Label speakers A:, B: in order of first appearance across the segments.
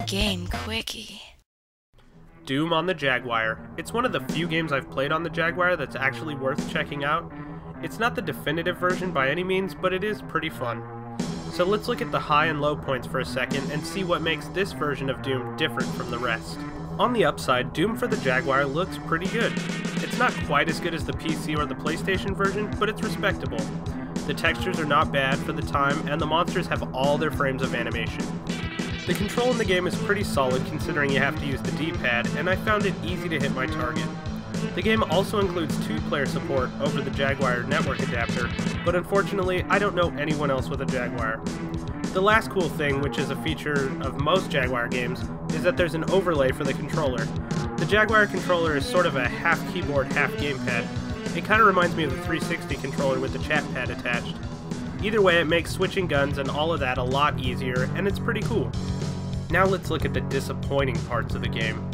A: Game Quickie.
B: Doom on the Jaguar. It's one of the few games I've played on the Jaguar that's actually worth checking out. It's not the definitive version by any means, but it is pretty fun. So let's look at the high and low points for a second and see what makes this version of Doom different from the rest. On the upside, Doom for the Jaguar looks pretty good. It's not quite as good as the PC or the PlayStation version, but it's respectable. The textures are not bad for the time, and the monsters have all their frames of animation. The control in the game is pretty solid considering you have to use the D-pad, and I found it easy to hit my target. The game also includes 2-player support over the Jaguar network adapter, but unfortunately I don't know anyone else with a Jaguar. The last cool thing, which is a feature of most Jaguar games, is that there's an overlay for the controller. The Jaguar controller is sort of a half keyboard, half gamepad. It kind of reminds me of the 360 controller with the chat pad attached. Either way, it makes switching guns and all of that a lot easier, and it's pretty cool. Now let's look at the disappointing parts of the game.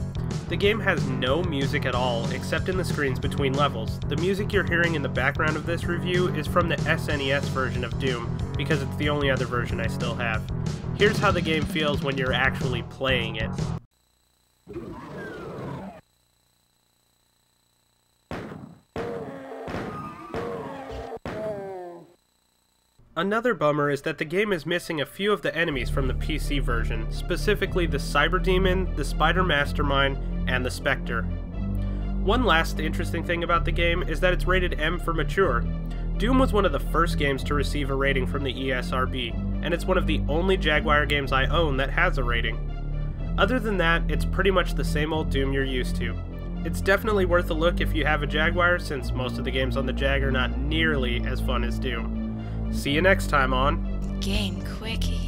B: The game has no music at all, except in the screens between levels. The music you're hearing in the background of this review is from the SNES version of Doom, because it's the only other version I still have. Here's how the game feels when you're actually playing it. Another bummer is that the game is missing a few of the enemies from the PC version, specifically the Cyber Demon, the Spider Mastermind, and the Spectre. One last interesting thing about the game is that it's rated M for mature. Doom was one of the first games to receive a rating from the ESRB, and it's one of the only Jaguar games I own that has a rating. Other than that, it's pretty much the same old Doom you're used to. It's definitely worth a look if you have a Jaguar, since most of the games on the Jag are not nearly as fun as Doom. See you next time on
A: Game Quickie.